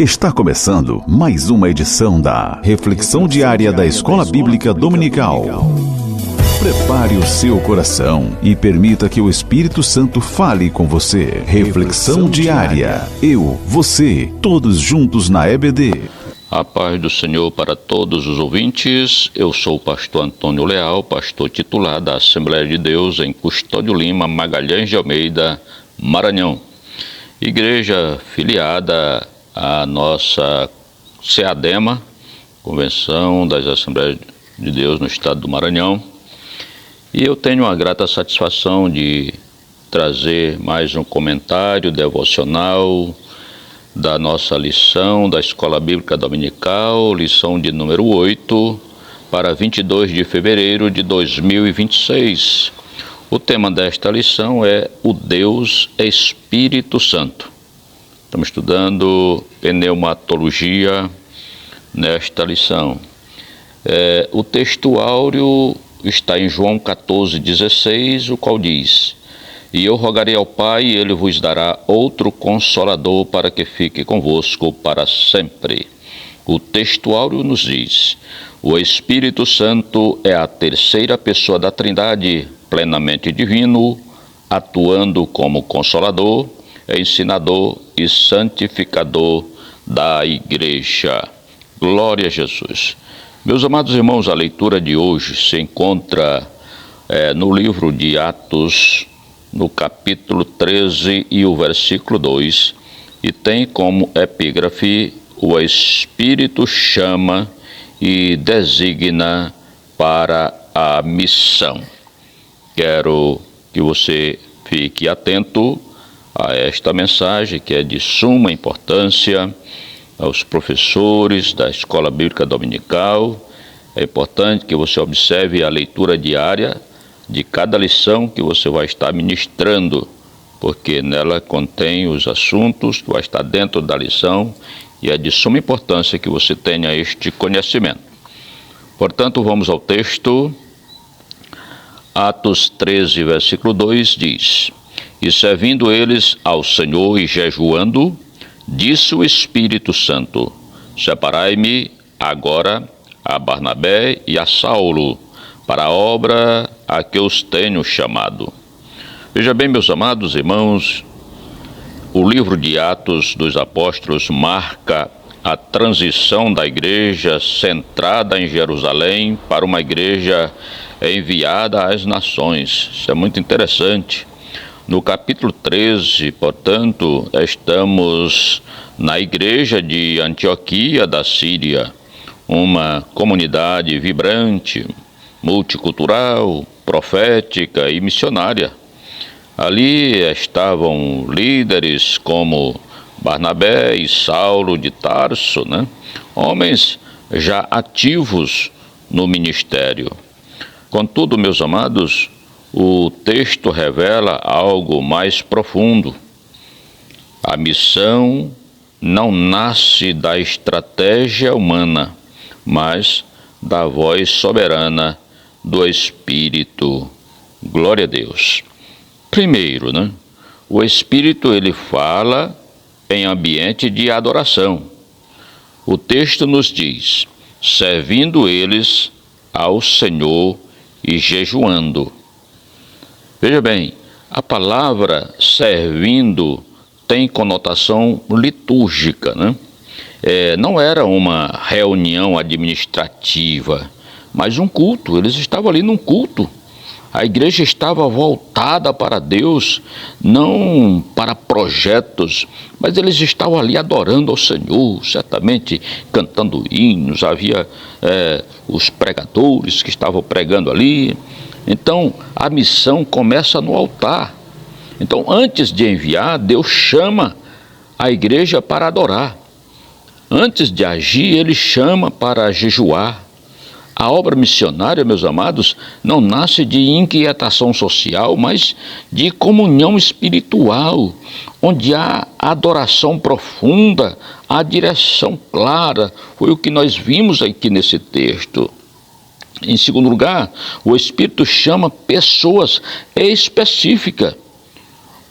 Está começando mais uma edição da Reflexão Diária da Escola Bíblica Dominical. Prepare o seu coração e permita que o Espírito Santo fale com você. Reflexão Diária. Eu, você, todos juntos na EBD. A paz do Senhor para todos os ouvintes. Eu sou o pastor Antônio Leal, pastor titular da Assembleia de Deus em Custódio Lima, Magalhães de Almeida, Maranhão. Igreja filiada à nossa CEADEMA, Convenção das Assembleias de Deus no estado do Maranhão. E eu tenho a grata satisfação de trazer mais um comentário devocional da nossa lição da Escola Bíblica Dominical, lição de número 8, para 22 de fevereiro de 2026. O tema desta lição é o Deus Espírito Santo. Estamos estudando pneumatologia nesta lição. O texto áureo está em João 14,16, o qual diz: E eu rogarei ao Pai, e Ele vos dará outro Consolador para que fique convosco para sempre. O texto áureo nos diz: o Espírito Santo é a terceira pessoa da Trindade, plenamente divino, atuando como Consolador, ensinador e santificador da Igreja. Glória a Jesus. Meus amados irmãos, a leitura de hoje se encontra no livro de Atos, no capítulo 13 e o versículo 2, e tem como epígrafe: o Espírito chama e designa para a missão. Quero que você fique atento a esta mensagem, que é de suma importância aos professores da Escola Bíblica Dominical. É importante que você observe a leitura diária de cada lição que você vai estar ministrando, porque nela contém os assuntos que vai estar dentro da lição, e é de suma importância que você tenha este conhecimento. Portanto, vamos ao texto. Atos 13, versículo 2 diz: E servindo eles ao Senhor e jejuando, disse o Espírito Santo: Separai-me agora a Barnabé e a Saulo para a obra a que os tenho chamado. Veja bem, meus amados irmãos, o livro de Atos dos Apóstolos marca a transição da igreja centrada em Jerusalém para uma igreja enviada às nações. Isso é muito interessante. No capítulo 13, portanto, estamos na igreja de Antioquia da Síria, uma comunidade vibrante, multicultural, profética e missionária. Ali estavam líderes como Barnabé e Saulo de Tarso, homens já ativos no ministério. Contudo, meus amados, o texto revela algo mais profundo. A missão não nasce da estratégia humana, mas da voz soberana do Espírito. Glória a Deus. Primeiro, o Espírito ele fala em ambiente de adoração. O texto nos diz: servindo eles ao Senhor e jejuando. Veja bem, a palavra servindo tem conotação litúrgica, não era uma reunião administrativa, mas um culto. Eles estavam ali num culto. A igreja estava voltada para Deus, não para projetos, mas eles estavam ali adorando ao Senhor, certamente cantando hinos. Havia os pregadores que estavam pregando ali. Então, a missão começa no altar. Então, antes de enviar, Deus chama a igreja para adorar. Antes de agir, Ele chama para jejuar. A obra missionária, meus amados, não nasce de inquietação social, mas de comunhão espiritual, onde há adoração profunda, há direção clara. Foi o que nós vimos aqui nesse texto. Em segundo lugar, o Espírito chama pessoas específicas.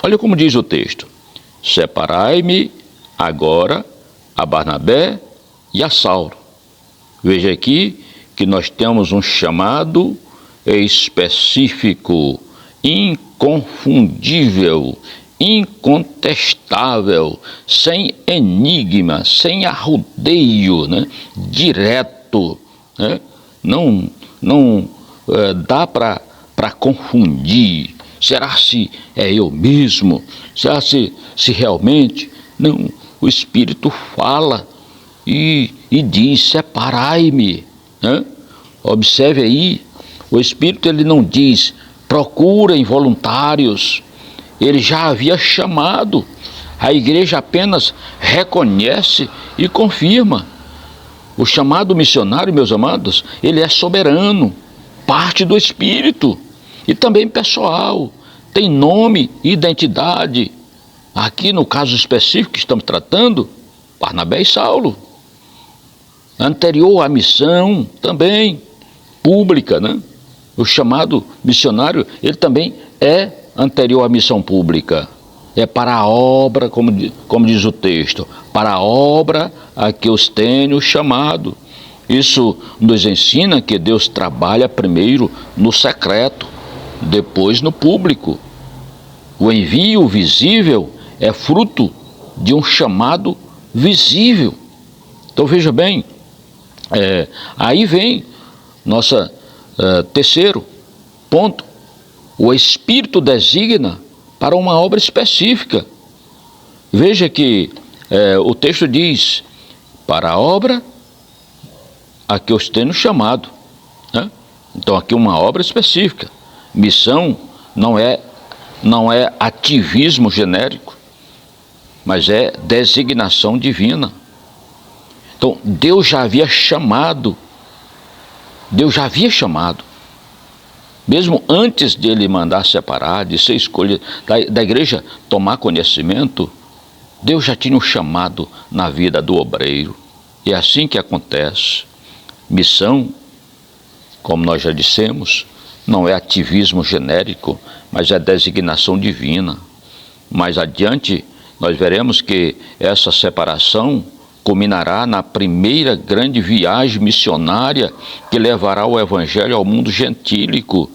Olha como diz o texto: Separai-me agora a Barnabé e a Saulo. Veja aqui que nós temos um chamado específico, inconfundível, incontestável, sem enigma, sem arrudeio, né? Direto, né? Não dá para confundir. Será se é eu mesmo? Será se realmente? Não, o Espírito fala e diz: separai-me, né? Observe aí, o Espírito ele não diz: procurem voluntários. Ele já havia chamado, a igreja apenas reconhece e confirma. O chamado missionário, meus amados, ele é soberano, parte do Espírito e também pessoal, tem nome e identidade. Aqui no caso específico que estamos tratando, Barnabé e Saulo. Anterior à missão também, pública, né? O chamado missionário, ele também é anterior à missão pública. É para a obra, como diz o texto, para a obra a que os tenho chamado. Isso nos ensina que Deus trabalha primeiro no secreto, depois no público. O envio visível é fruto de um chamado visível. Então veja bem, aí vem nossa terceiro ponto. O Espírito designa para uma obra específica. Veja que o texto diz: para a obra a que os tenho chamado, né? Então aqui uma obra específica. Missão não é ativismo genérico, mas é designação divina. Então Deus já havia chamado, mesmo antes de ele mandar separar, de ser escolha da igreja tomar conhecimento, Deus já tinha um chamado na vida do obreiro. E é assim que acontece. Missão, como nós já dissemos, não é ativismo genérico, mas é designação divina. Mais adiante, nós veremos que essa separação culminará na primeira grande viagem missionária que levará o Evangelho ao mundo gentílico,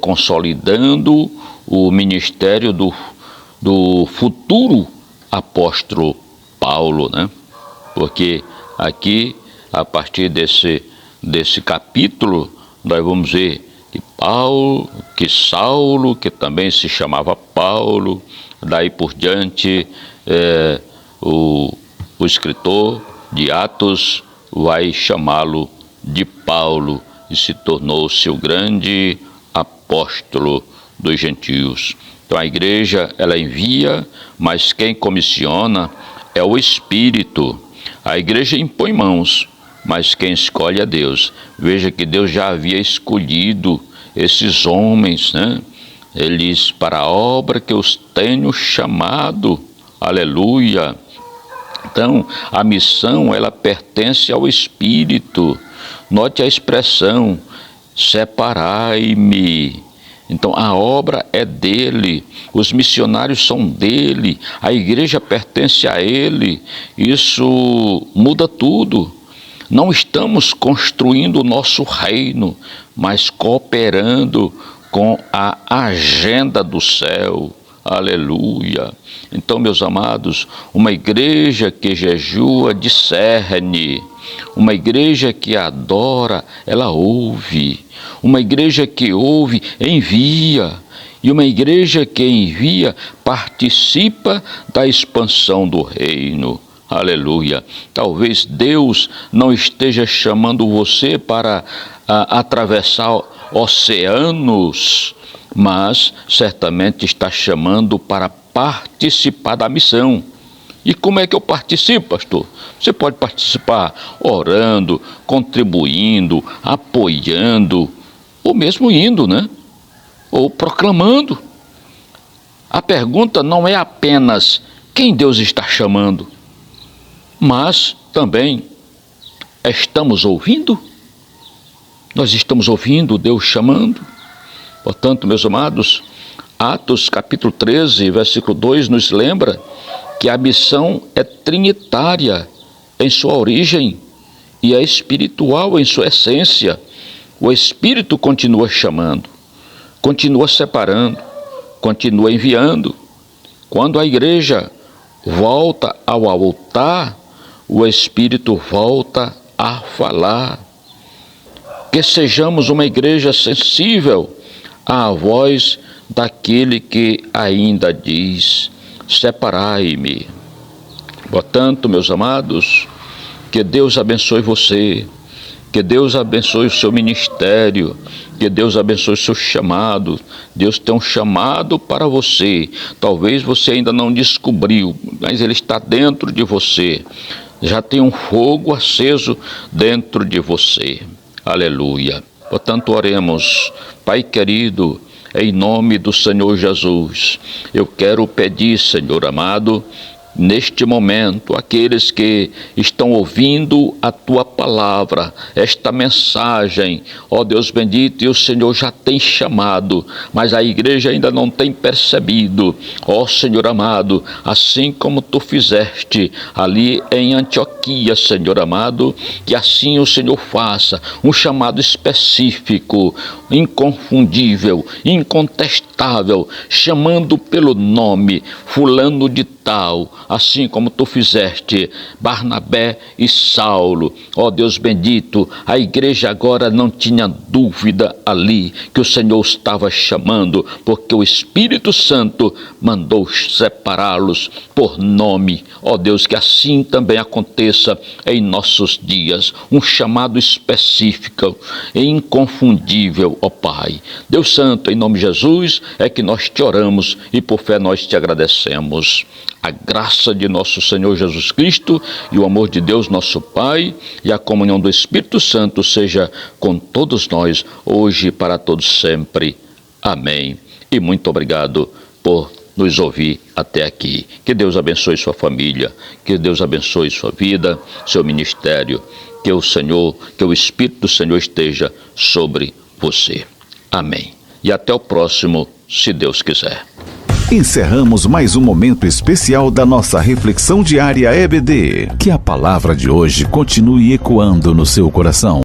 consolidando o ministério do futuro apóstolo Paulo, né? Porque aqui, a partir desse capítulo, nós vamos ver que Saulo, que também se chamava Paulo, daí por diante, o escritor de Atos vai chamá-lo de Paulo e se tornou seu grande apóstolo dos gentios. Então a igreja, ela envia, mas quem comissiona é o Espírito. A igreja impõe mãos, mas quem escolhe é Deus. Veja que Deus já havia escolhido esses homens, né? Eles, para a obra que os tenho chamado. Aleluia! Então, a missão, ela pertence ao Espírito. Note a expressão: separai-me. Então, a obra é dele, os missionários são dele, a igreja pertence a ele. Isso muda tudo. Não estamos construindo o nosso reino, mas cooperando com a agenda do céu. Aleluia! Então, meus amados, uma igreja que jejua discerne, uma igreja que adora, ela ouve, uma igreja que ouve, envia, e uma igreja que envia participa da expansão do reino. Aleluia! Talvez Deus não esteja chamando você para atravessar oceanos, mas certamente está chamando para participar da missão. E como é que eu participo, pastor? Você pode participar orando, contribuindo, apoiando, ou mesmo indo, né? Ou proclamando. A pergunta não é apenas quem Deus está chamando, mas também, estamos ouvindo? Nós estamos ouvindo Deus chamando? Portanto, meus amados, Atos capítulo 13, versículo 2 nos lembra que a missão é trinitária em sua origem e é espiritual em sua essência. O Espírito continua chamando, continua separando, continua enviando. Quando a igreja volta ao altar, o Espírito volta a falar. Que sejamos uma igreja sensível à voz daquele que ainda diz: separai-me. Portanto, meus amados, que Deus abençoe você, que Deus abençoe o seu ministério, que Deus abençoe o seu chamado. Deus tem um chamado para você. Talvez você ainda não descobriu, mas ele está dentro de você. Já tem um fogo aceso dentro de você. Aleluia. Portanto, oremos. Pai querido, em nome do Senhor Jesus, eu quero pedir, Senhor amado, neste momento, aqueles que estão ouvindo a Tua palavra, esta mensagem, ó Deus bendito, e o Senhor já tem chamado, mas a igreja ainda não tem percebido, ó Senhor amado, assim como Tu fizeste ali em Antioquia, Senhor amado, que assim o Senhor faça um chamado específico, inconfundível, incontestável, chamando pelo nome, fulano de tal, assim como Tu fizeste Barnabé e Saulo. Ó Deus bendito, a igreja agora não tinha dúvida ali que o Senhor estava chamando, porque o Espírito Santo mandou separá-los por nome. Ó Deus, que assim também aconteça em nossos dias, um chamado específico e inconfundível, ó Pai. Deus Santo, em nome de Jesus, é que nós te oramos e por fé nós te agradecemos. A graça de nosso Senhor Jesus Cristo e o amor de Deus, nosso Pai, e a comunhão do Espírito Santo seja com todos nós, hoje e para todos sempre. Amém. E muito obrigado por nos ouvir até aqui. Que Deus abençoe sua família, que Deus abençoe sua vida, seu ministério, que o Espírito do Senhor esteja sobre você. Amém. E até o próximo, se Deus quiser. Encerramos mais um momento especial da nossa reflexão diária EBD. Que a palavra de hoje continue ecoando no seu coração.